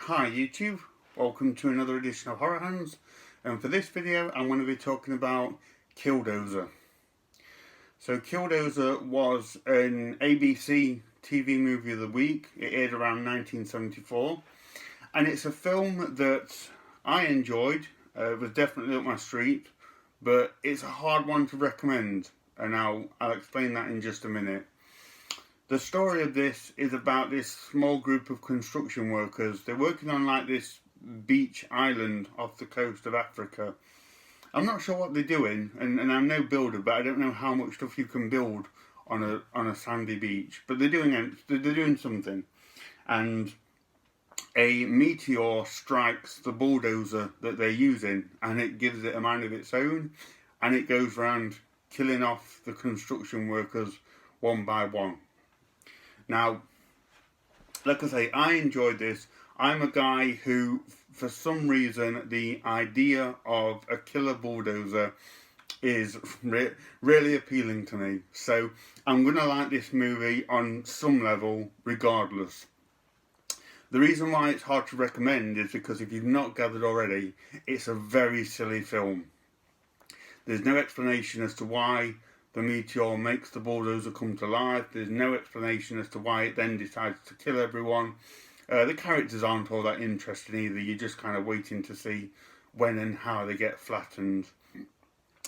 Hi YouTube, welcome to another edition of HorrorHands, and for this video I'm going to be talking about Killdozer. So Killdozer was an ABC TV movie of the week. It aired around 1974, and it's a film that I enjoyed. It was definitely up my street, but it's a hard one to recommend, and I'll explain that in just a minute. The story of this is about this small group of construction workers. They're working on like this beach island off the coast of Africa. I'm not sure what they're doing, and I'm no builder, but I don't know how much stuff you can build on a sandy beach. But they're doing something, and a meteor strikes the bulldozer that they're using, and it gives it a mind of its own, and it goes around killing off the construction workers one by one. Now, like I say, I enjoyed this. I'm a guy who, for some reason, the idea of a killer bulldozer is really appealing to me. So I'm going to like this movie on some level, regardless. The reason why it's hard to recommend is because if you've not gathered already, it's a very silly film. There's no explanation as to why the meteor makes the bulldozer come to life. There's no explanation as to why it then decides to kill everyone. The characters aren't all that interesting either. You're just kind of waiting to see when and how they get flattened.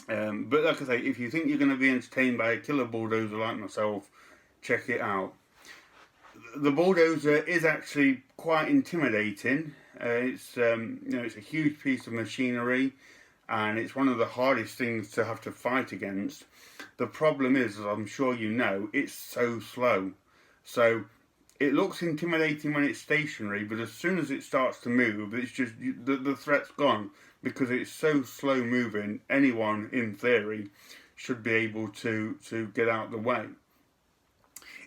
But like I say, if you think you're going to be entertained by a killer bulldozer like myself, check it out. The bulldozer is actually quite intimidating. It's a huge piece of machinery, and it's one of the hardest things to have to fight against. The problem is, as I'm sure you know, it's so slow. So it looks intimidating when it's stationary, but as soon as it starts to move, it's just the threat's gone, because it's so slow moving. Anyone, in theory, should be able to get out of the way.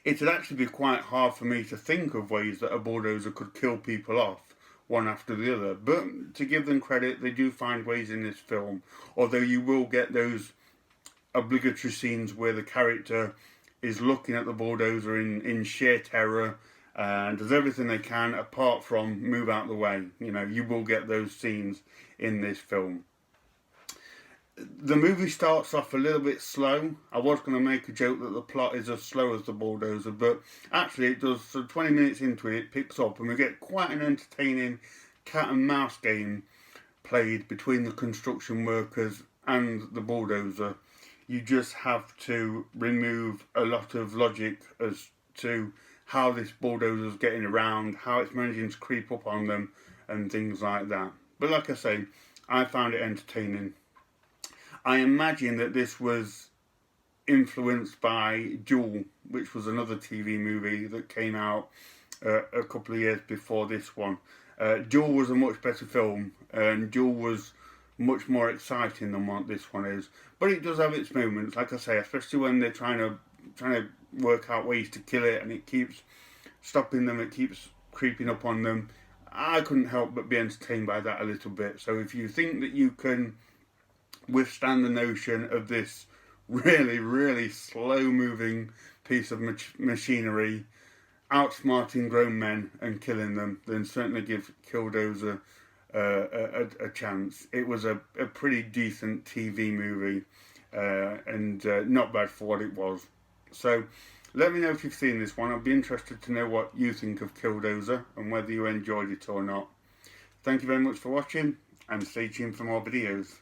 It would actually be quite hard for me to think of ways that a bulldozer could kill people off one after the other, but to give them credit, they do find ways in this film, although you will get those obligatory scenes where the character is looking at the bulldozer in sheer terror and does everything they can apart from move out of the way. You know, you will get those scenes in this film. The movie starts off a little bit slow. I was going to make a joke that the plot is as slow as the bulldozer, but actually it does. So 20 minutes into it, it picks up, and we get quite an entertaining cat and mouse game played between the construction workers and the bulldozer. You just have to remove a lot of logic as to how this bulldozer is getting around, how it's managing to creep up on them, and things like that. But like I say, I found it entertaining. I imagine that this was influenced by Jewel, which was another TV movie that came out a couple of years before this one. Jewel was a much better film, and Jewel was much more exciting than what this one is. But it does have its moments, like I say, especially when they're trying to work out ways to kill it, and it keeps stopping them, it keeps creeping up on them. I couldn't help but be entertained by that a little bit. So if you think that you can withstand the notion of this really slow moving piece of machinery outsmarting grown men and killing them, then certainly give Killdozer a chance. It was a pretty decent TV movie, and not bad for what it was. So let me know if you've seen this one. I'd be interested to know what you think of Killdozer and whether you enjoyed it or not. Thank you very much for watching, and stay tuned for more videos.